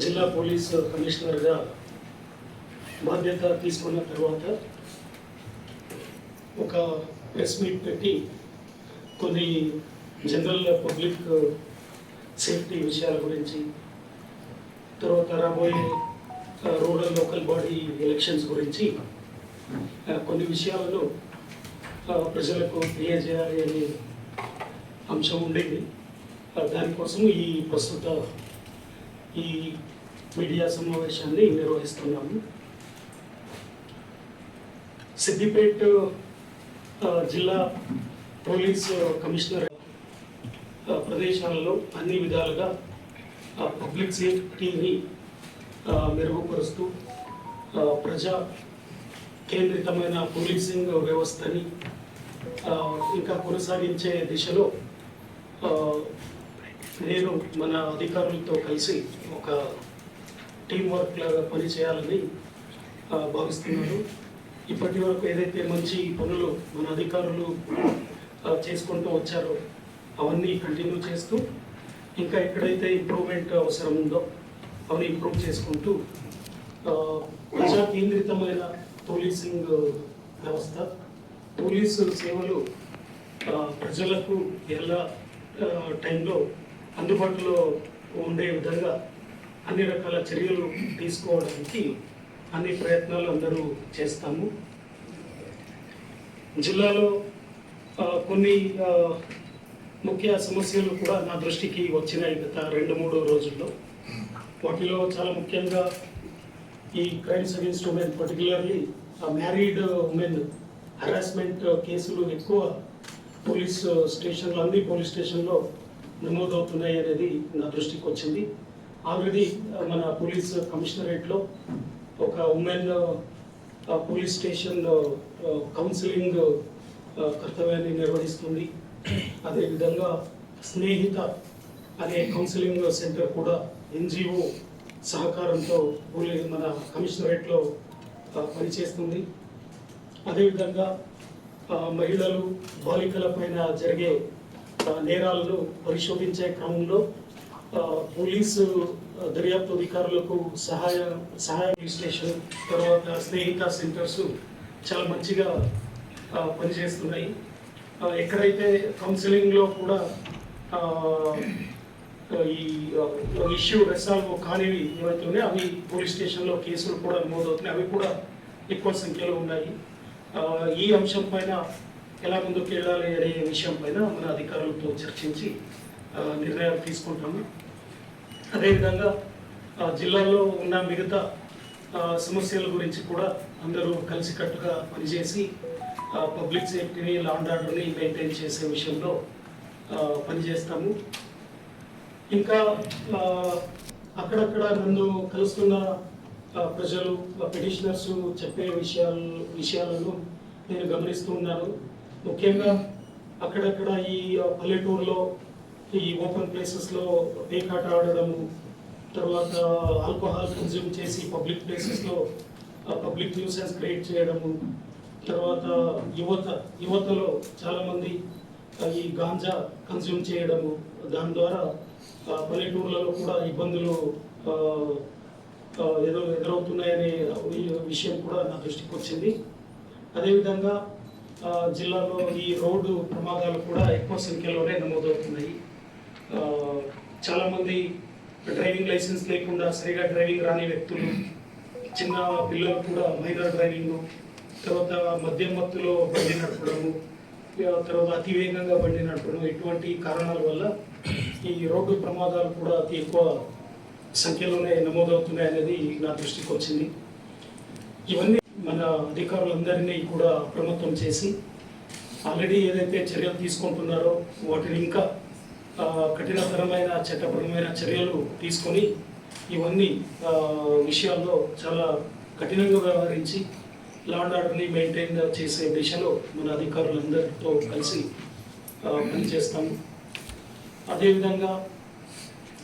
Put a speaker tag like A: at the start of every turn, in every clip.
A: జిల్లా పోలీస్ కమిషనర్గా బాధ్యత తీసుకున్న తర్వాత ఒక ప్రెస్ మీట్ పెట్టి కొన్ని జనరల్ పబ్లిక్ సేఫ్టీ విషయాల గురించి, తర్వాత రాబోయే రూరల్ లోకల్ బాడీ ఎలక్షన్స్ గురించి కొన్ని విషయాలను ప్రజలకు తెలియజేయాలి అనే అంశం ఉండేది. దానికోసం ప్రస్తుత ఈ మీడియా సమావేశాన్ని నిర్వహిస్తున్నాము. సిద్దిపేట జిల్లా పోలీస్ కమిషనర్ ప్రదేశాలలో అన్ని విధాలుగా పబ్లిక్ సేఫ్టీని మెరుగుపరుస్తూ ప్రజా కేంద్రితమైన పోలీసింగ్ వ్యవస్థని ఇంకా కొనసాగించే దిశలో నేను మన అధికారులతో కలిసి ఒక టీం వర్క్ లాగా పనిచేయాలని భావిస్తున్నాను. ఇప్పటి వరకు ఏదైతే మంచి పనులు మన అధికారులు చేసుకుంటూ వచ్చారో అవన్నీ కంటిన్యూ చేస్తూ ఇంకా ఎక్కడైతే ఇంప్రూవ్మెంట్ అవసరం ఉందో అవన్నీ ఇంప్రూవ్ చేసుకుంటూ ప్రజా కేంద్రితమైన పోలీసింగ్ వ్యవస్థ, పోలీసు సేవలు ప్రజలకు ఎలా టైంలో అందుబాటులో ఉండే విధంగా అన్ని రకాల చర్యలు తీసుకోవడానికి అన్ని ప్రయత్నాలు అందరూ చేస్తాము. జిల్లాలో కొన్ని ముఖ్య సమస్యలు కూడా నా దృష్టికి వచ్చినాయి గత 2-3 రోజుల్లో. వాటిలో చాలా ముఖ్యంగా ఈ crimes against women, particularly married women harassment కేసులు ఎక్కువ అన్ని పోలీస్ స్టేషన్లో నమోదవుతున్నాయి అనేది నా దృష్టికి వచ్చింది. ఆల్రెడీ మన పోలీస్ కమిషనరేట్లో ఒక ఉమెన్ పోలీస్ స్టేషన్ కౌన్సిలింగ్ కర్తవ్యాన్ని నిర్వహిస్తుంది. అదేవిధంగా స్నేహిత అనే కౌన్సిలింగ్ సెంటర్ కూడా ఎన్జిఓ సహకారంతో మన కమిషనరేట్లో పనిచేస్తుంది. అదేవిధంగా మహిళలు, బాలికల పైన జరిగే నేరాలను పరిశోధించే క్రమంలో పోలీసు దర్యాప్తు అధికారులకు సహాయ స్టేషన్, తర్వాత స్నేహిత సెంటర్స్ చాలా మంచిగా పనిచేస్తున్నాయి. ఎక్కడైతే కౌన్సిలింగ్లో కూడా ఈ ఇష్యూ రెసాల్వ్ కానివి ఏవైతే ఉన్నాయో అవి పోలీస్ స్టేషన్లో కేసులు కూడా నమోదవుతున్నాయి. అవి కూడా ఎక్కువ సంఖ్యలో ఉన్నాయి. ఈ అంశం పైన ఎలా ముందుకు వెళ్ళాలి అనే విషయం పైన మన అధికారులతో చర్చించి నిర్ణయాలు తీసుకుంటాము. అదేవిధంగా జిల్లాలో ఉన్న మిగతా సమస్యల గురించి కూడా అందరూ కలిసికట్టుగా పనిచేసి పబ్లిక్ సేఫ్టీని, లా అండ్ ఆర్డర్ని మెయింటైన్ చేసే విషయంలో పనిచేస్తాము. ఇంకా అక్కడక్కడ నన్ను కలుస్తున్న ప్రజలు, పిటిషనర్స్ చెప్పే విషయాలను నేను గమనిస్తూ ఉన్నాను. ముఖ్యంగా అక్కడక్కడ ఈ పల్లెటూరులో ఈ ఓపెన్ ప్లేసెస్లో పేకాట ఆడడము, తర్వాత ఆల్కహాల్ కన్జ్యూమ్ చేసి పబ్లిక్ ప్లేసెస్లో పబ్లిక్ న్యూసెన్స్ క్రియేట్ చేయడము, తర్వాత యువతలో చాలామంది ఈ గాంజా కన్జ్యూమ్ చేయడము, దాని ద్వారా పల్లెటూర్లలో కూడా ఇబ్బందులు ఎదురవుతున్నాయనే విషయం కూడా నా దృష్టికి వచ్చింది. అదేవిధంగా జిల్లాలో ఈ రోడ్డు ప్రమాదాలు కూడా ఎక్కువ సంఖ్యలోనే నమోదవుతున్నాయి. చాలామంది డ్రైవింగ్ లైసెన్స్ లేకుండా సరిగా డ్రైవింగ్ రాని వ్యక్తులు, చిన్న పిల్లలు కూడా మైనర్ డ్రైవింగ్, తర్వాత మద్యం మత్తులో బండి నడపడము, తర్వాత అతివేగంగా బండి నడపడం, ఇటువంటి కారణాల వల్ల ఈ రోడ్డు ప్రమాదాలు కూడా అతి ఎక్కువ సంఖ్యలోనే నమోదవుతున్నాయి అనేది నా దృష్టికి వచ్చింది. ఇవన్నీ మన అధికారులందరినీ కూడా అప్రమత్తం చేసి ఆల్రెడీ ఏదైతే చర్యలు తీసుకుంటున్నారో వాటిని ఇంకా కఠినతరమైన చట్టపరమైన చర్యలు తీసుకొని ఇవన్నీ విషయాల్లో చాలా కఠినంగా వ్యవహరించి లా అండ్ ఆర్డర్ని మెయింటైన్ చేసే దిశలో మన అధికారులందరితో కలిసి పనిచేస్తాము. అదేవిధంగా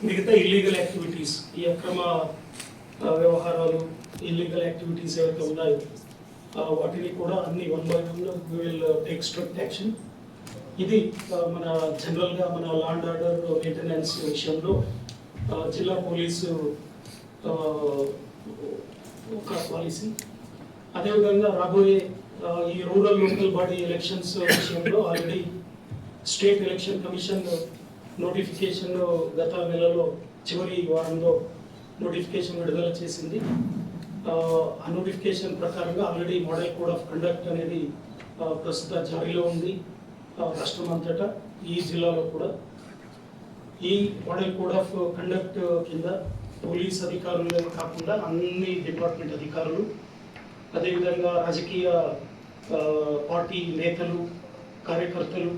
A: మిగతా ఇల్లీగల్ యాక్టివిటీస్, ఈ అక్రమ వ్యవహారాలు, ఇల్లీగల్ యాక్టివిటీస్ ఏవైతే ఉన్నాయో వాటిని కూడా అన్ని 1 by 1 we will take strict action. ఇది మన జనరల్గా మన లా అండ్ ఆర్డర్ మెయింటెనెన్స్ విషయంలో జిల్లా పోలీసు ఒక పాలసీ. అదేవిధంగా రాబోయే ఈ రూరల్ లోకల్ బాడీ ఎలక్షన్స్ విషయంలో already state election commission notification గత నెలలో చివరి వారంలో నోటిఫికేషన్ విడుదల చేసింది. ఆ నోటిఫికేషన్ ప్రకారంగా already model code of conduct అనేది ప్రస్తుత జారీలో ఉంది రాష్ట్రం అంతటా, ఈ జిల్లాలో కూడా. ఈ మోడల్ కోడ్ ఆఫ్ కండక్ట్ కింద పోలీస్ అధికారులే కాకుండా అన్ని డిపార్ట్మెంట్ అధికారులు, అదేవిధంగా రాజకీయ పార్టీ నేతలు, కార్యకర్తలు,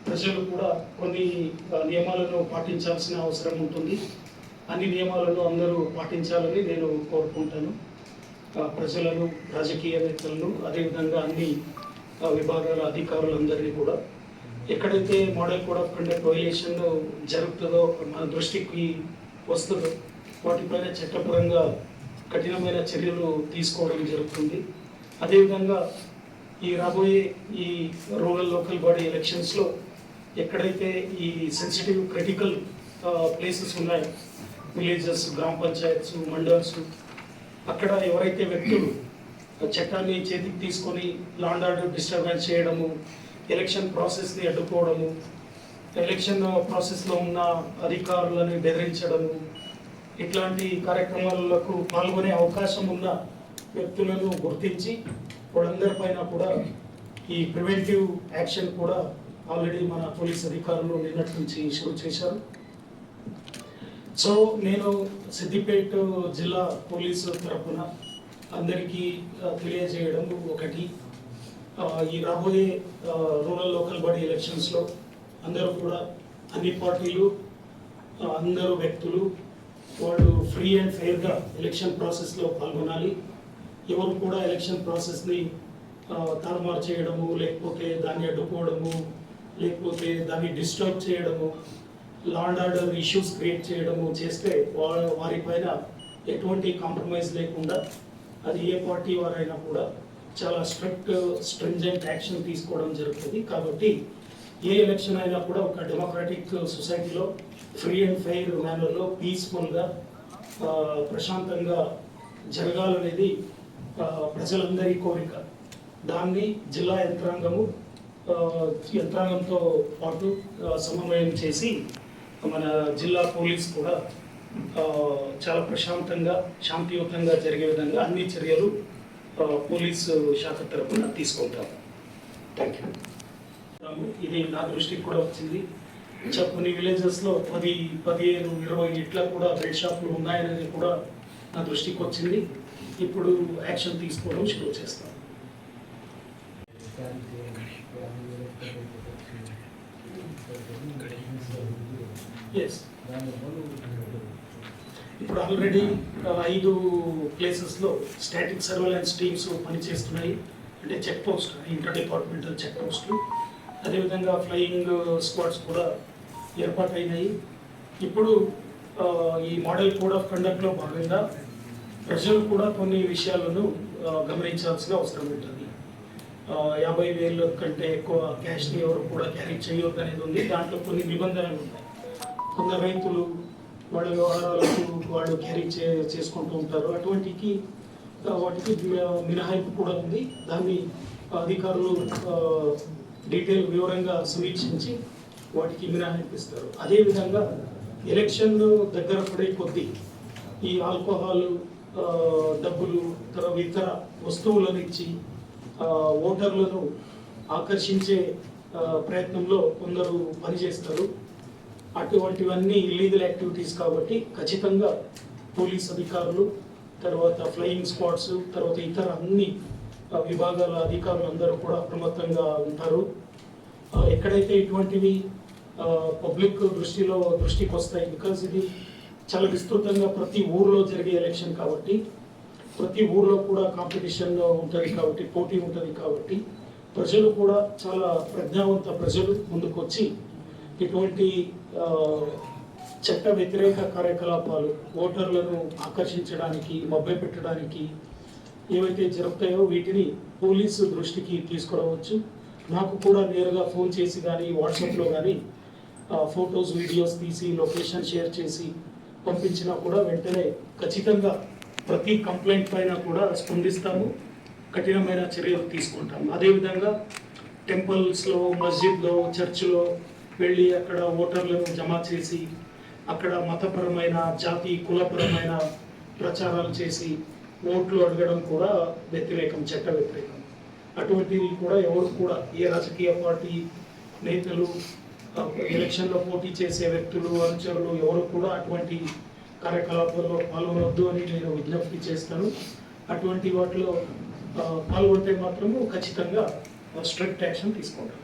A: ప్రజలు కూడా కొన్ని నియమాలను పాటించాల్సిన అవసరం ఉంటుంది. అన్ని నియమాలను అందరూ పాటించాలని నేను కోరుకుంటాను. ప్రజలను, రాజకీయ నేతలను, అదేవిధంగా అన్ని విభాగాల అధికారులందరినీ కూడా. ఎక్కడైతే model code of conduct violation జరుగుతుందో, మన దృష్టికి వస్తుందో, వాటిపైన చట్టపరంగా కఠినమైన చర్యలు తీసుకోవడం జరుగుతుంది. అదేవిధంగా ఈ రాబోయే ఈ రూరల్ లోకల్ బాడీ ఎలక్షన్స్లో ఎక్కడైతే ఈ సెన్సిటివ్ క్రిటికల్ ప్లేసెస్ ఉన్నాయో, విలేజెస్, గ్రామ పంచాయత్స్, మండల్స్, అక్కడ ఎవరైతే వ్యక్తులు చట్టాన్ని చేతికి తీసుకొని లా అండ్ ఆర్డర్ డిస్టర్బెన్స్ చేయడము, ఎలక్షన్ ప్రాసెస్ని అడ్డుకోవడము, ఎలక్షన్ ప్రాసెస్లో ఉన్న అధికారులను బెదిరించడము, ఇట్లాంటి కార్యక్రమాలకు పాల్గొనే అవకాశం ఉన్న వ్యక్తులను గుర్తించి వాళ్ళందరిపైన కూడా ఈ ప్రివెంటివ్ యాక్షన్ కూడా ఆల్రెడీ మన పోలీస్ అధికారులు నిన్నటి నుంచి షురూ చేశారు. సో నేను సిద్దిపేట జిల్లా పోలీసు తరఫున అందరికీ తెలియజేయడం ఒకటి, ఈ రాబోయే రూరల్ లోకల్ బాడీ ఎలక్షన్స్లో అందరూ కూడా, అన్ని పార్టీలు, అందరూ వ్యక్తులు వాళ్ళు ఫ్రీ అండ్ ఫెయిర్గా ఎలక్షన్ ప్రాసెస్లో పాల్గొనాలి. ఎవరు కూడా ఎలక్షన్ ప్రాసెస్ని తారుమారు చేయడము, లేకపోతే దాన్ని అడ్డుకోవడము, లేకపోతే దాన్ని డిస్టర్బ్ చేయడము, law and order issues create చేయడము చేస్తే వారిపైన ఎటువంటి కాంప్రమైజ్ లేకుండా, అది ఏ పార్టీ వారైనా కూడా చాలా స్ట్రింజెంట్ యాక్షన్ తీసుకోవడం జరుగుతుంది. కాబట్టి ఏ ఎలక్షన్ అయినా కూడా ఒక డెమోక్రాటిక్ సొసైటీలో ఫ్రీ అండ్ ఫెయిర్ మేనర్లో పీస్ఫుల్గా ప్రశాంతంగా జరగాలనేది ప్రజలందరి కోరిక. దాన్ని జిల్లా యంత్రాంగంతో పాటు సమన్వయం చేసి మన జిల్లా పోలీస్ కూడా చాలా ప్రశాంతంగా, శాంతియుతంగా జరిగే విధంగా అన్ని చర్యలు పోలీసు శాఖ తరఫున తీసుకుంటాం. Thank you. ఇది నా దృష్టికి కూడా వచ్చింది. కొన్ని విలేజెస్లో 10, 15, 20 ఇట్లా కూడా బెడ్ షాపులు ఉన్నాయనేది కూడా నా దృష్టికి వచ్చింది. ఇప్పుడు యాక్షన్ తీసుకోవడం షురూ చేస్తాం. ఎస్, ఇప్పుడు ఆల్రెడీ 5 ప్లేసెస్లో స్టాటిక్ సర్వేలెన్స్ టీమ్స్ పనిచేస్తున్నాయి. అంటే check post, inter departmental check పోస్టులు, అదేవిధంగా ఫ్లయింగ్ స్క్వాడ్స్ కూడా ఏర్పాటైనాయి. ఇప్పుడు ఈ మోడల్ కోడ్ ఆఫ్ కండక్ట్లో భాగంగా ప్రజలు కూడా కొన్ని విషయాలను గమనించాల్సిన అవసరం ఉంటుంది. 50,000 కంటే ఎక్కువ క్యాష్ని ఎవరు కూడా క్యారీ చేయొద్దు అనేది ఉంది. దాంట్లో కొన్ని నిబంధనలు ఉన్నాయి. కొందరు రైతులు వాళ్ళ వ్యవహారాలకు వాళ్ళు క్యారీ చేసుకుంటూ ఉంటారు. వాటికి మినహాయింపు కూడా ఉంది. దాన్ని అధికారులు డీటెయిల్ వివరంగా సమీక్షించి వాటికి మినహాయింపు ఇస్తారు. అదేవిధంగా ఎలక్షన్ దగ్గర పడే కొద్దీ ఈ ఆల్కహాల్, డబ్బులు, ఇతర వస్తువులను ఇచ్చి ఓటర్లను ఆకర్షించే ప్రయత్నంలో కొందరు పనిచేస్తారు. అటువంటివన్నీ ఇల్లీగల్ యాక్టివిటీస్ కాబట్టి ఖచ్చితంగా పోలీస్ అధికారులు, తర్వాత ఫ్లయింగ్ స్క్వాడ్స్, తర్వాత ఇతర అన్ని విభాగాల అధికారులు అందరూ కూడా అప్రమత్తంగా ఉంటారు. ఎక్కడైతే ఇటువంటివి పబ్లిక్ దృష్టికి వస్తాయి, బికాజ్ ఇది చాలా విస్తృతంగా ప్రతి ఊర్లో జరిగే ఎలక్షన్ కాబట్టి, ప్రతి ఊర్లో కూడా కాంపిటీషన్ ఉంటుంది కాబట్టి, పోటీ ఉంటుంది కాబట్టి, ప్రజలు కూడా చాలా ప్రజ్ఞావంత ప్రజలు ముందుకొచ్చి ఇటువంటి చట్ట వ్యతిరేక కార్యకలాపాలు, ఓటర్లను ఆకర్షించడానికి, మభ్యపెట్టడానికి ఏవైతే జరుగుతాయో వీటిని పోలీసు దృష్టికి తీసుకురావచ్చు. నాకు కూడా నేరుగా ఫోన్ చేసి కానీ, వాట్సాప్లో కానీ ఫొటోస్, వీడియోస్ తీసి, లొకేషన్ షేర్ చేసి పంపించినా కూడా వెంటనే ఖచ్చితంగా ప్రతి కంప్లైంట్ పైన కూడా స్పందిస్తాము, కఠినమైన చర్యలు తీసుకుంటాము. అదేవిధంగా టెంపుల్స్లో, మస్జిద్లో, చర్చిలో వెళ్ళి అక్కడ ఓటర్లను జమ చేసి అక్కడ మతపరమైన, జాతి, కులపరమైన ప్రచారాలు చేసి ఓట్లు అడగడం కూడా వ్యతిరేకం, చట్ట వ్యతిరేకం. అటువంటివి కూడా ఎవరు కూడా, ఏ రాజకీయ పార్టీ నేతలు, ఎలక్షన్లో పోటీ చేసే వ్యక్తులు, అనుచరులు ఎవరు కూడా అటువంటి కార్యకలాపాల్లో పాల్గొనవద్దు అని నేను విజ్ఞప్తి చేస్తాను. అటువంటి వాటిలో పాల్గొంటే మాత్రము ఖచ్చితంగా స్ట్రిక్ట్ యాక్షన్ తీసుకుంటాం.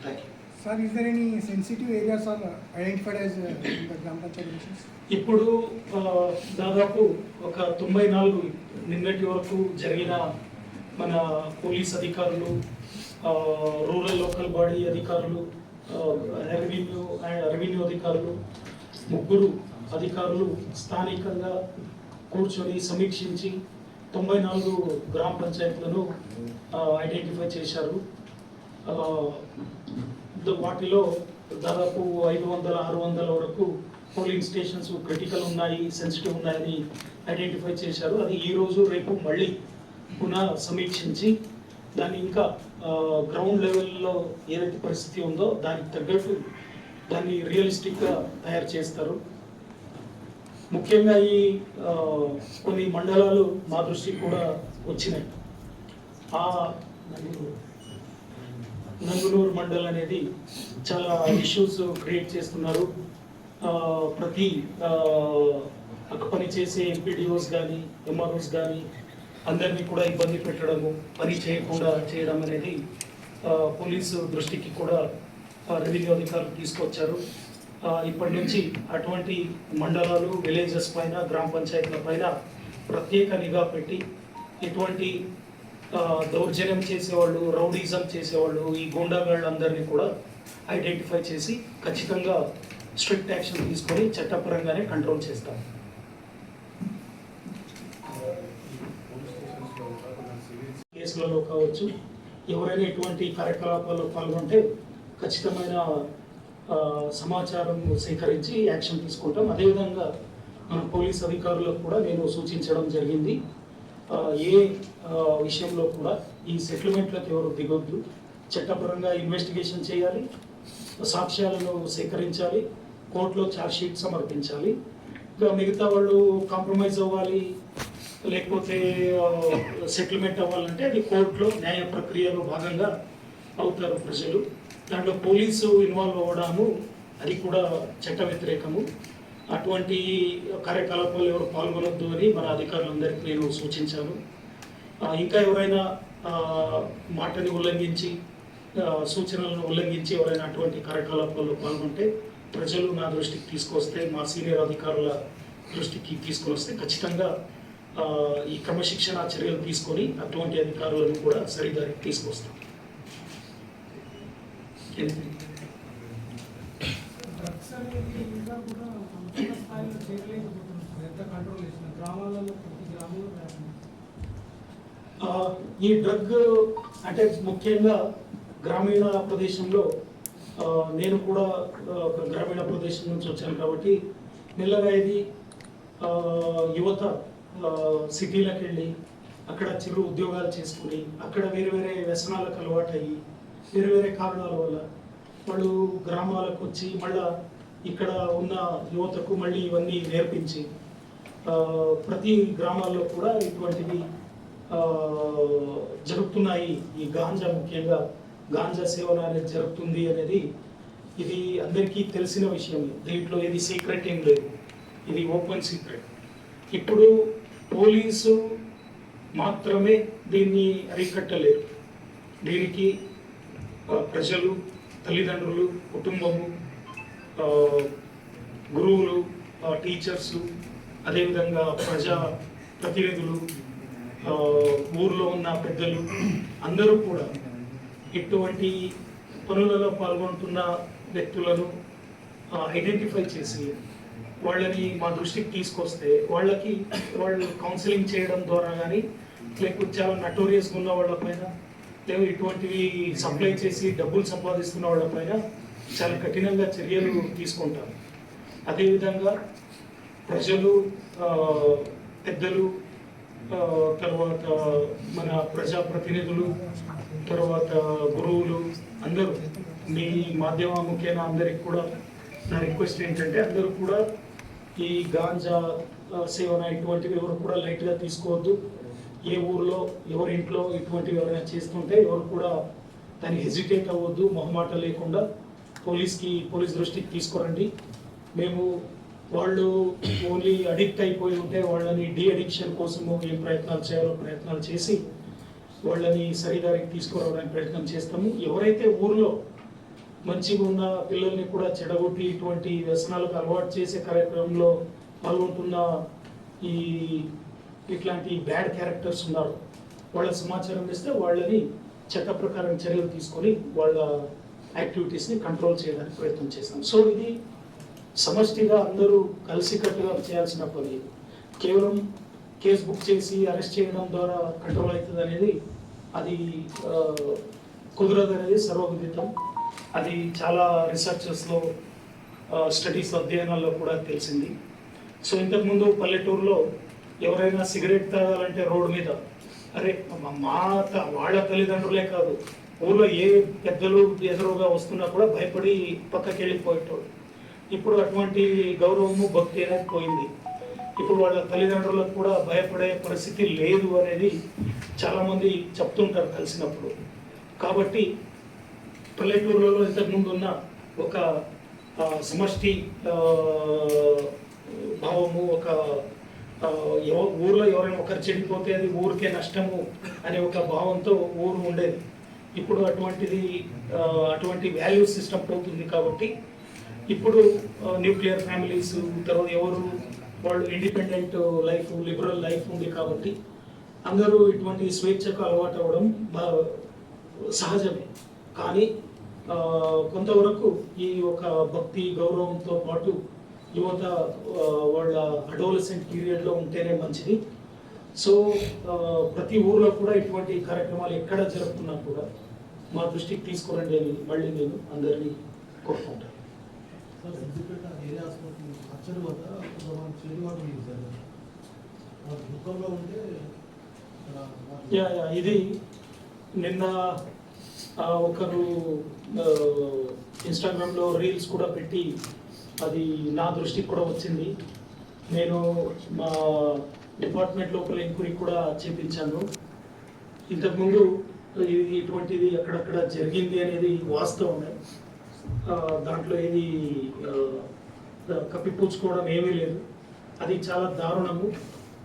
A: Thank you.
B: Sir, is there any sensitive areas are identified as in the Gram Panchayat elections?
A: ఇప్పుడు దాదాపు ఒక 94 నిన్నటి వరకు జరిగిన మన పోలీస్ అధికారులు, రూరల్ లోకల్ బాడీ అధికారులు, రెవెన్యూ అధికారులు, ముగ్గురు అధికారులు స్థానికంగా కూర్చొని సమీక్షించి 94 గ్రామ పంచాయతీలను ఐడెంటిఫై చేశారు. వాటిలో దాదాపు 500-600 వరకు పోలింగ్ స్టేషన్స్ క్రిటికల్ ఉన్నాయి, సెన్సిటివ్ ఉన్నాయని ఐడెంటిఫై చేశారు. అది ఈరోజు రేపు మళ్ళీ పునః సమీక్షించి దాన్ని ఇంకా గ్రౌండ్ లెవెల్లో ఏదైతే పరిస్థితి ఉందో దానికి తగ్గట్టు దాన్ని రియలిస్టిక్గా తయారు చేస్తారు. ముఖ్యంగా ఈ కొన్ని మండలాలు మా దృష్టికి కూడా వచ్చినాయి. నంగునూరు మండల్ అనేది చాలా ఇష్యూస్ క్రియేట్ చేస్తున్నారు. ప్రతి అక్కడ పనిచేసే ఎంపీడీఓస్ కానీ, ఎంఆర్ఓస్ కానీ అందరినీ కూడా ఇబ్బంది పెట్టడము, పని చేయకుండా చేయడం అనేది పోలీసు దృష్టికి కూడా రెవెన్యూ అధికారులు తీసుకొచ్చారు. ఇప్పటి నుంచి అటువంటి మండలాలు, విలేజెస్ పైన, గ్రామ పంచాయతీల పైన ప్రత్యేక నిఘా పెట్టి ఇటువంటి దౌర్జన్యం చేసేవాళ్ళు, రౌడీజం చేసేవాళ్ళు, ఈ గూండాగాళ్ళందరినీ కూడా ఐడెంటిఫై చేసి ఖచ్చితంగా స్ట్రిక్ట్ యాక్షన్ తీసుకొని చట్టపరంగానే కంట్రోల్ చేస్తాం. కేసులలో కావచ్చు, ఎవరైనా ఎటువంటి కార్యకలాపాల్లో పాల్గొంటే ఖచ్చితమైన సమాచారం సేకరించి యాక్షన్ తీసుకుంటాం. అదేవిధంగా మన పోలీస్ అధికారులకు కూడా నేను సూచించడం జరిగింది. ఏ విషయంలో కూడా ఈ సెటిల్మెంట్లకు ఎవరు దిగొద్దు, చట్టపరంగా ఇన్వెస్టిగేషన్ చేయాలి, సాక్ష్యాలను సేకరించాలి, కోర్టులో ఛార్జ్ షీట్ సమర్పించాలి. ఇంకా మిగతా వాళ్ళు కాంప్రమైజ్ అవ్వాలి, లేకపోతే సెటిల్మెంట్ అవ్వాలంటే అది కోర్టులో న్యాయ ప్రక్రియలో భాగంగా అవుతారు ప్రజలు. దాంట్లో పోలీసు ఇన్వాల్వ్ అవ్వడము అది కూడా చట్ట వ్యతిరేకము. అటువంటి కార్యకలాపాలు ఎవరు పాల్గొనొద్దు అని మన అధికారులందరికీ నేను సూచించాను. ఇంకా ఎవరైనా మాటని ఉల్లంఘించి, సూచనలను ఉల్లంఘించి ఎవరైనా అటువంటి కార్యకలాపాల్లో పాల్గొంటే ప్రజలు నా దృష్టికి తీసుకొస్తే, మా సీనియర్ అధికారుల దృష్టికి తీసుకొని వస్తే ఖచ్చితంగా ఈ క్రమశిక్షణ చర్యలు తీసుకొని అటువంటి అధికారులను కూడా సరిదారికి తీసుకొస్తాం. ఈ డ్రగ్ అంటే ముఖ్యంగా గ్రామీణ ప్రదేశంలో, నేను కూడా ఒక గ్రామీణ ప్రదేశం నుంచి వచ్చాను కాబట్టి మెల్లగా ఇది యువత సిటీలకు వెళ్ళి అక్కడ చిరు ఉద్యోగాలు చేసుకుని అక్కడ వేరే వేరే వ్యసనాలకు అలవాటు అయ్యి వేరే వేరే కారణాల వల్ల వాళ్ళు గ్రామాలకు వచ్చి మళ్ళా ఇక్కడ ఉన్న యువతకు మళ్ళీ ఇవన్నీ నేర్పించి ప్రతి గ్రామాల్లో కూడా ఇటువంటివి జరుగుతున్నాయి. ఈ గాంజా, ముఖ్యంగా గాంజా సేవన అనేది జరుగుతుంది అనేది ఇది అందరికీ తెలిసిన విషయం. దీంట్లో ఏది సీక్రెట్ ఏం లేదు, ఇది ఓపెన్ సీక్రెట్. ఇప్పుడు పోలీసు మాత్రమే దీన్ని అరికట్టలేరు. దీనికి ప్రజలు, తల్లిదండ్రులు, కుటుంబము, గురువులు, టీచర్సు, అదేవిధంగా ప్రజా ప్రతినిధులు, ఊర్లో ఉన్న పెద్దలు అందరూ కూడా ఇటువంటి పనులలో పాల్గొంటున్న వ్యక్తులను ఐడెంటిఫై చేసి వాళ్ళని మా దృష్టికి తీసుకొస్తే వాళ్ళు కౌన్సిలింగ్ చేయడం ద్వారా కానీ, లేకపోతే చాలా నటోరియస్గా ఉన్న వాళ్ళపైన, లేదా ఇటువంటివి సప్లై చేసి డబ్బులు సంపాదిస్తున్న వాళ్ళపైన చాలా కఠినంగా చర్యలు తీసుకుంటారు. అదేవిధంగా ప్రజలు, పెద్దలు, తర్వాత మన ప్రజాప్రతినిధులు, తర్వాత గురువులు అందరూ, మీ మాధ్యమ ముఖ్యంగా అందరికి కూడా నా రిక్వెస్ట్ ఏంటంటే అందరూ కూడా ఈ గాంజా సేవన ఇటువంటివి ఎవరు కూడా లైట్గా తీసుకోవద్దు. ఏ ఊర్లో ఎవరి ఇంట్లో ఇటువంటివి ఎవరైనా చేస్తుంటే ఎవరు కూడా దాన్ని హెజిటేట్ అవ్వద్దు. మొహమాట లేకుండా పోలీస్ దృష్టికి తీసుకురండి. మేము వాళ్ళు ఓన్లీ అడిక్ట్ అయిపోయి ఉంటే వాళ్ళని డీ అడిక్షన్ కోసము ఏం ప్రయత్నాలు చేయాలో ప్రయత్నాలు చేసి వాళ్ళని సరిదారికి తీసుకురావడానికి ప్రయత్నం చేస్తాము. ఎవరైతే ఊర్లో మంచిగా ఉన్న పిల్లల్ని కూడా చెడగొట్టి ఇటువంటి వ్యసనాలకు అలవాటు చేసే కార్యక్రమంలో పాల్గొంటున్న ఈ ఇట్లాంటి బ్యాడ్ క్యారెక్టర్స్ ఉన్నారు, వాళ్ళ సమాచారం ఇస్తే వాళ్ళని చట్ట ప్రకారం చర్యలు తీసుకొని వాళ్ళ యాక్టివిటీస్ని కంట్రోల్ చేయడానికి ప్రయత్నం చేస్తాం. సో ఇది సమష్టిగా అందరూ కలిసికట్టుగా చేయాల్సిన పని. కేవలం కేసు బుక్ చేసి అరెస్ట్ చేయడం ద్వారా కంట్రోల్ అవుతుంది అనేది అది కుదరదు అనేది సర్వవిదితం. అది చాలా రీసెర్చెస్లో స్టడీస్ అధ్యయనాల్లో కూడా తెలిసింది. సో ఇంతకుముందు పల్లెటూరులో ఎవరైనా సిగరెట్ తాగాలంటే రోడ్డు మీద అరే వాళ్ళ తల్లిదండ్రులే కాదు ఊళ్ళో ఏ పెద్దలు ఎదురుగా వస్తున్నా కూడా భయపడి పక్కకి వెళ్ళిపోయేటోడు. ఇప్పుడు అటువంటి గౌరవము భక్తి అనేది పోయింది. ఇప్పుడు వాళ్ళ తల్లిదండ్రులకు కూడా భయపడే పరిస్థితి లేదు అనేది చాలామంది చెప్తుంటారు కలిసినప్పుడు. కాబట్టి పల్లెటూరులలో ఇంతకుముందు ఉన్న ఒక సమష్టి భావము, ఒక ఊర్లో ఎవరైనా ఒకరు చెడిపోతే అది ఊరికే నష్టము అనే ఒక భావంతో ఊరు ఉండేది. ఇప్పుడు అటువంటి వాల్యూ సిస్టమ్ పోతుంది. కాబట్టి ఇప్పుడు న్యూక్లియర్ ఫ్యామిలీస్, తర్వాత వాళ్ళు ఇండిపెండెంట్ లైఫ్, లిబరల్ లైఫ్ ఉంది. కాబట్టి అందరూ ఇటువంటి స్వేచ్ఛకు అలవాటు అవ్వడం సహజమే. కానీ కొంతవరకు ఈ ఒక భక్తి గౌరవంతో పాటు యువత వాళ్ళ అడోలసెంట్ పీరియడ్లో ఉంటేనే మంచిది. సో ప్రతి ఊర్లో కూడా ఇటువంటి కార్యక్రమాలు ఎక్కడ జరుపుకున్నా కూడా మా దృష్టికి తీసుకురండి అని మళ్ళీ నేను అందరినీ కోరుకుంటాను. ఇది నిన్న ఒకరు ఇన్స్టాగ్రామ్లో రీల్స్ కూడా పెట్టి అది నా దృష్టికి కూడా వచ్చింది. నేను మా డిపార్ట్మెంట్ లోపల ఎంక్వైరీ కూడా చేపించాను. ఇంతకుముందు ఇటువంటిది అక్కడక్కడ జరిగింది అనేది వాస్తవమే. దాంట్లో ఏది కప్పిపుచ్చుకోవడం ఏమీ లేదు. అది చాలా దారుణము.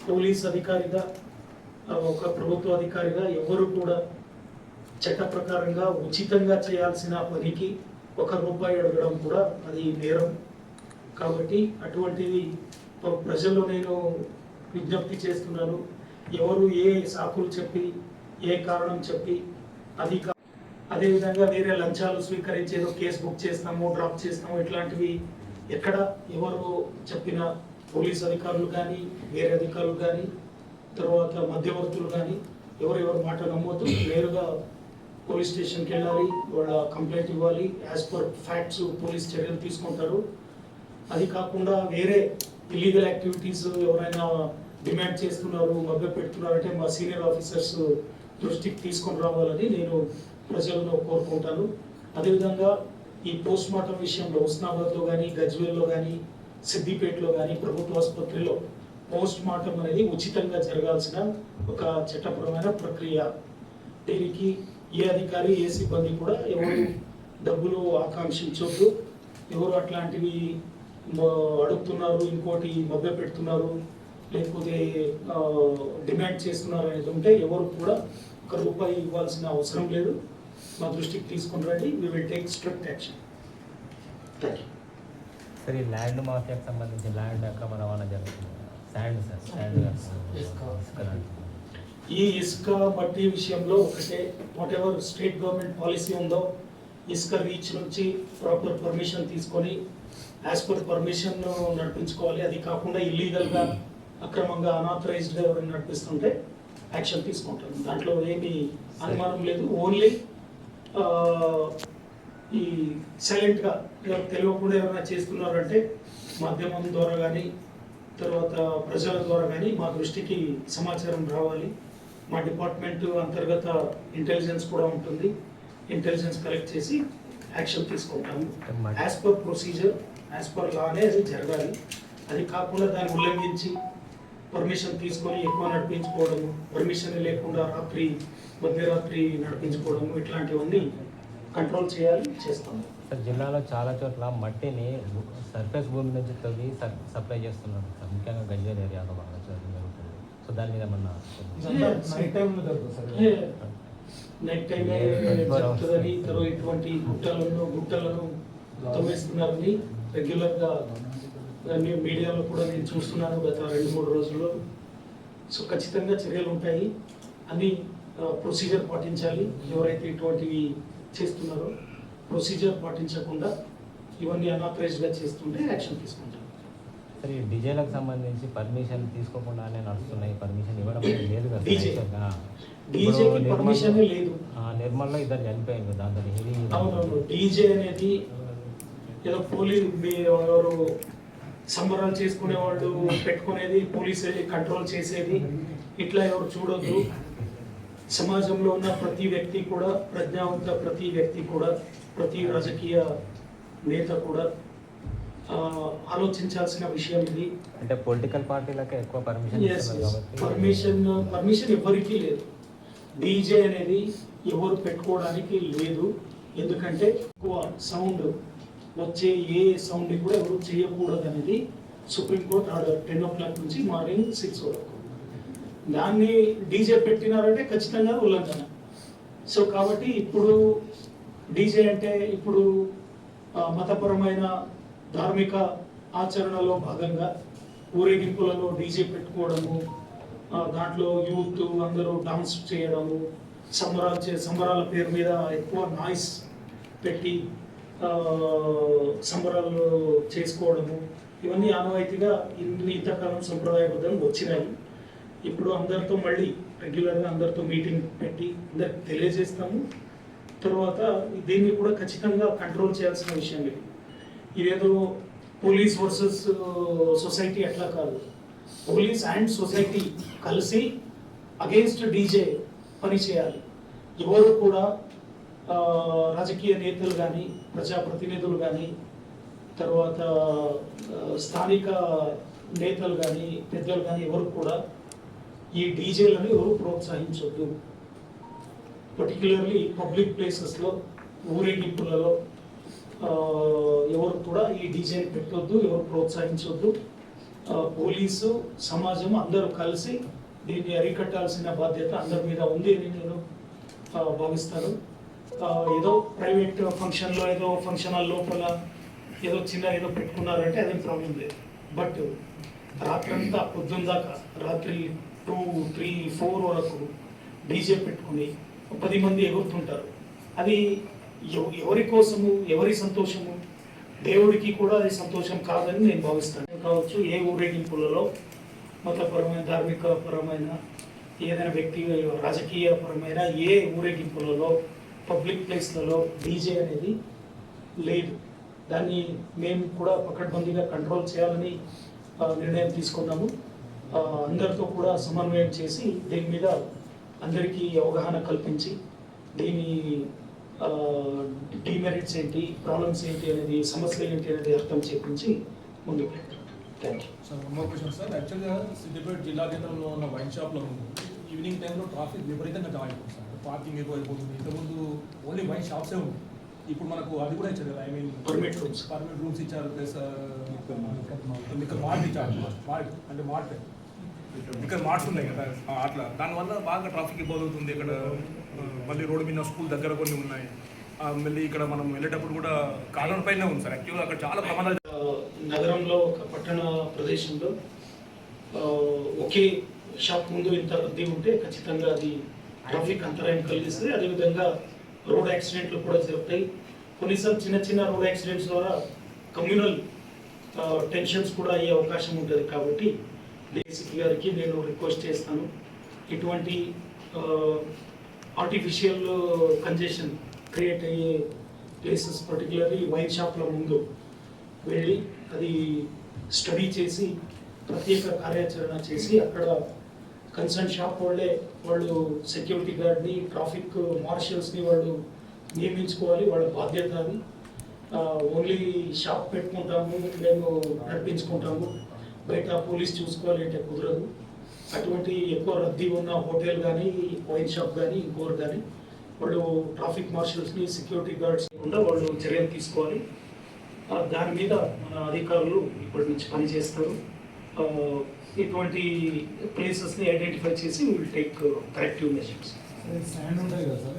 A: పోలీస్ అధికారిగా, ఒక ప్రభుత్వ అధికారిగా ఎవరు కూడా చట్ట ప్రకారంగా ఉచితంగా చేయాల్సిన పనికి ₹1 అడగడం కూడా అది నేరం. కాబట్టి అటువంటిది ప్రజల్లో నేను విజ్ఞప్తి చేస్తున్నాను. ఎవరు ఏ సాకులు చెప్పి ఏ కారణం చెప్పి అదేవిధంగా వేరే లంచాలు స్వీకరించేదో కేసు బుక్ చేస్తాము, డ్రాప్ చేస్తాము, ఇట్లాంటివి ఎక్కడ ఎవరు చెప్పిన పోలీస్ అధికారులు కానీ, వేరే అధికారులు కానీ, తర్వాత మధ్యవర్తులు కానీ ఎవరెవరు మాట నమ్మొద్దు. నేరుగా పోలీస్ స్టేషన్కి వెళ్ళాలి, వాళ్ళ కంప్లైంట్ ఇవ్వాలి. యాజ్ పర్ ఫ్యాక్ట్స్ పోలీస్ చర్యలు తీసుకుంటారు. అది కాకుండా వేరే ఇల్లీగల్ యాక్టివిటీస్ ఎవరైనా డిమాండ్ చేస్తున్నారు, మభ్య పెడుతున్నారంటే మా సీనియర్ ఆఫీసర్స్ దృష్టికి తీసుకొని రావాలని నేను ప్రజలను కోరుకుంటాను. అదేవిధంగా ఈ పోస్ట్ మార్టం విషయంలో ఉస్నాబాద్లో కానీ, గజ్వేల్లో కానీ, సిద్దిపేటలో కానీ ప్రభుత్వ ఆసుపత్రిలో పోస్ట్ మార్టం అనేది ఉచితంగా జరగాల్సిన ఒక చట్టపరమైన ప్రక్రియ. దీనికి ఏ అధికారి, ఏ సిబ్బంది కూడా ఎవరు డబ్బులు ఆకాంక్షించొద్దు. ఎవరు అట్లాంటివి అడుగుతున్నారు, ఇంకోటి మభ్య పెడుతున్నారు, లేకపోతే డిమాండ్ చేస్తున్నారు అనేది ఉంటే ఎవరు కూడా ₹1 ఇవ్వాల్సిన అవసరం లేదు. మా దృష్టికి తీసుకుని రండి. We will take strict action. Thank you.
C: Sir, ఈ ల్యాండ్ మాఫియాకి సంబంధించి ల్యాండ్ అక్రమ రవాణా జరుగుతుంది.
A: ఈ ఇసుక మట్టి విషయంలో ఒకటే, what ever state government policy ఉందో ఇసుక రీచ్ నుంచి ప్రాపర్ పర్మిషన్ తీసుకొని యాజ్ పర్ పర్మిషన్ నడిపించుకోవాలి. అది కాకుండా ఇల్లీగల్గా, అక్రమంగా, అనాథరైజ్డ్గా ఎవరైనా నడిపిస్తుంటే యాక్షన్ తీసుకుంటాం. దాంట్లో ఏమీ అనుమానం లేదు. ఓన్లీ ఈ సైలెంట్గా తెలియకుండా ఎవరైనా చేస్తున్నారంటే మాధ్యమం ద్వారా కానీ, తర్వాత ప్రజల ద్వారా కానీ మా దృష్టికి సమాచారం రావాలి. మా డిపార్ట్మెంట్ అంతర్గత ఇంటెలిజెన్స్ కూడా ఉంటుంది. ఇంటెలిజెన్స్ కలెక్ట్ చేసి యాక్షన్ తీసుకుంటాము. As per procedure, as per లానే అది జరగాలి. అది కాకుండా దాన్ని ఉల్లంఘించి పర్మిషన్ తీసుకొని ఎక్కువ నడిపించుకోవడము, పర్మిషన్ లేకుండా మధ్యరాత్రి నడిపించుకోవడము, ఇట్లాంటివన్నీ కంట్రోల్ చేయాలి, చేస్తాము.
C: సార్ జిల్లాలో చాలా చోట్ల మట్టిని సర్ఫేస్ భూమి నుంచి తవ్వి సప్లై చేస్తున్నారు సార్, ముఖ్యంగా గజ్వేల్ ఏరియాలో బాగా జరుగుతుంది. సో దాని మీద ఏమన్నా
D: నైట్ టైంలో జరుగుతుంది సార్.
A: నైట్ టైం జరుగుతుందని, తర్వాత ఇటువంటి గుట్టలను తవ్వేస్తున్నారని రెగ్యులర్గా మీడియాలో కూడా నేను చూస్తున్నాను గత 2-3 రోజుల్లో. సో ఖచ్చితంగా చర్యలు ఉంటాయి. అన్ని ప్రొసీజర్ పాటించాలి. ఎవరైతే ఇటువంటివి చేస్తున్నారో ప్రొసీజర్ పాటించకుండా ఇవన్నీ అనాథరైజ్డ్గా చేస్తుంటే యాక్షన్ తీసుకుంటాం.
C: సరే, డీజేలకు సంబంధించి పర్మిషన్ తీసుకోకుండానే నడుస్తున్నాయి. పర్మిషన్ ఇవ్వడం లేదు కదా.
A: డీజేకి పర్మిషన్ లేదు.
C: నిర్మల్లో 2 చనిపోయింది దాంతో.
A: అవునవును, డీజే అనేది ఏదో ఎవరు సంబరాలు చేసుకునే వాళ్ళు పెట్టుకునేది, పోలీసు వెళ్ళి కంట్రోల్ చేసేది, ఇట్లా ఎవరు చూడొద్దు. సమాజంలో ఉన్న ప్రతి వ్యక్తి కూడా, ప్రజ్ఞావంత ప్రతి వ్యక్తి కూడా, ప్రతి రాజకీయ నేత కూడా ఆలోచించాల్సిన విషయం ఇది.
C: అంటే పొలిటికల్ పార్టీలకే ఎక్కువ
A: పర్మిషన్ ఎవరికీ లేదు. డీజే అనేది ఎవరు పెట్టుకోవడానికి లేదు. ఎందుకంటే ఎక్కువ సౌండ్ వచ్చే ఏ సౌండ్ కూడా ఎవరు చేయకూడదు అనేది సుప్రీంకోర్టు ఆర్డర్. 10 o'clock నుంచి మార్నింగ్ 6 వరకు. దాన్ని డీజే పెట్టినారంటే ఖచ్చితంగా ఉల్లంఘన. సో కాబట్టి ఇప్పుడు డీజే అంటే ఇప్పుడు మతపరమైన ధార్మిక ఆచరణలో భాగంగా ఊరేగింపులలో డీజే పెట్టుకోవడము, దాంట్లో యూత్ అందరూ డాన్స్ చేయడము, సంబరాల పేరు మీద ఎక్కువ నాయిస్ పెట్టి సంబరాలు చేసుకోవడము, ఇవన్నీ ఆనవాయితీగా ఇంతకాలం సంప్రదాయబద్ధంగా వచ్చినాయి. ఇప్పుడు అందరితో మళ్ళీ రెగ్యులర్గా అందరితో మీటింగ్ పెట్టి అందరికి తెలియజేస్తాము. తర్వాత దీన్ని కూడా ఖచ్చితంగా కంట్రోల్ చేయాల్సిన విషయం ఇది. ఇదేదో పోలీస్ వర్సెస్ సొసైటీ అట్లా కాదు. పోలీస్ అండ్ సొసైటీ కలిసి అగెన్స్ట్ డీజే పని చేయాలి. ఎవరు కూడా రాజకీయ నేతలు కానీ, ప్రజాప్రతినిధులు కానీ, తర్వాత స్థానిక నేతలు కానీ, పెద్దలు కానీ ఎవరు కూడా ఈ డీజేలను ఎవరు ప్రోత్సహించొద్దు. పర్టికులర్లీ పబ్లిక్ ప్లేసెస్లో, ఊరేగింపులలో ఎవరు కూడా ఈ డీజేని పెట్టొద్దు, ఎవరు ప్రోత్సహించొద్దు. పోలీసు, సమాజం అందరూ కలిసి దీన్ని అరికట్టాల్సిన బాధ్యత అందరి మీద ఉంది అని నేను భావిస్తాను. ఏదో ప్రైవేట్ ఫంక్షన్లో, ఏదో ఫంక్షన్ హాల్ లోపల ఏదో చిన్న ఏదో పెట్టుకున్నారంటే అదేం ప్రాబ్లం లేదు. బట్ రాత్రంతా పొద్దున్న దాకా, రాత్రి 2, 3, 4 వరకు డీజే పెట్టుకుని 10 మంది ఎగురుతుంటారు. అది ఎవరి కోసము, ఎవరి సంతోషము? దేవుడికి కూడా అది సంతోషం కాదని నేను భావిస్తాను. కావచ్చు ఏ ఊరేగింపులలో మతపరమైన, ధార్మిక పరమైన, ఏదైనా వ్యక్తి రాజకీయ పరమైన ఏ ఊరేగింపులలో, పబ్లిక్ ప్లేస్లలో డీజే అనేది లేదు. దాన్ని మేము కూడా పకడ్బందీగా కంట్రోల్ చేయాలని నిర్ణయం తీసుకున్నాము. అందరితో కూడా సమన్వయం చేసి దీని మీద అందరికీ అవగాహన కల్పించి దీని డిమెరిట్స్ ఏంటి, ప్రాబ్లమ్స్ ఏంటి అనేది, సమస్యలు ఏంటి అనేది అర్థం చేపించి ముందుకు వెళ్తాం. Thank you
D: sir. One more question sir. యాక్చువల్గా సిద్దిపేట జిల్లా కేంద్రంలో ఉన్న వైన్ షాప్లో ఈవినింగ్ టైంలో ట్రాఫిక్ విపరీతంగా జామ్ అయిపోతుంది సార్. పార్కింగ్ ఎక్కువ అయిపోతుంది. ఇంతకుముందు ఓన్లీ వైన్ షాప్సే ఉంది. ఇప్పుడు మనకు అది కూడా ఇచ్చారు కదా, ఐ మీన్ పర్మిట్ రూమ్స్ ఇచ్చారు, ప్లస్ ఇక్కడ మార్ట్ ఇచ్చారు. మార్ట్ ఇక్కడ మార్ట్స్ ఉన్నాయి కదా, అట్లా దానివల్ల బాగా ట్రాఫిక్ ఇబ్బంది అవుతుంది. ఇక్కడ మళ్ళీ రోడ్డు మీద స్కూల్ దగ్గర కొన్ని ఉన్నాయి. మళ్ళీ ఇక్కడ మనం వెళ్ళేటప్పుడు కూడా కాలం పైన ఉంది సార్. యాక్చువల్గా అక్కడ చాలా ప్రమాదాలు.
A: నగరంలో ఒక పట్టణ ప్రదేశంలో ఒకే షాప్ ముందు ఇంత రద్దీ ఉంటే ఖచ్చితంగా అది ట్రాఫిక్ అంతరాయం కలిగిస్తుంది. అదేవిధంగా రోడ్ యాక్సిడెంట్లు కూడా జరుగుతాయి. కొన్నిసార్లు చిన్న చిన్న రోడ్ యాక్సిడెంట్స్ ద్వారా కమ్యూనల్ టెన్షన్స్ కూడా అయ్యే అవకాశం ఉంటుంది. కాబట్టి డీసీపీ గారికి నేను రిక్వెస్ట్ చేస్తాను, ఇటువంటి ఆర్టిఫిషియల్ కంజెషన్ క్రియేట్ అయ్యే ప్లేసెస్, పర్టికులర్లీ వైన్ షాప్ల ముందు వెళ్ళి అది స్టడీ చేసి ప్రత్యేక కార్యాచరణ చేసి అక్కడ కన్సర్న్ షాప్ వాళ్ళు సెక్యూరిటీ గార్డ్ని, ట్రాఫిక్ మార్షల్స్ని వాళ్ళు నియమించుకోవాలి. వాళ్ళ బాధ్యత అది. ఓన్లీ షాప్ పెట్టుకుంటాము, మేము నడిపించుకుంటాము, బయట పోలీస్ చూసుకోవాలి అంటే కుదరదు. అటువంటి ఎక్కువ రద్దీ ఉన్న హోటల్ కానీ, వైన్ షాప్ కానీ, ఇంకోరు కానీ వాళ్ళు ట్రాఫిక్ మార్షల్స్ని, సెక్యూరిటీ గార్డ్స్ కూడా వాళ్ళు చర్యలు తీసుకోవాలి. దాని మీద మన అధికారులు ఇప్పటి నుంచి పనిచేస్తారు. ఇటువంటి ప్లేసెస్ని ఐడెంటిఫై చేసి will take corrective measures.
B: Sand ఉంటాయి కదా సార్.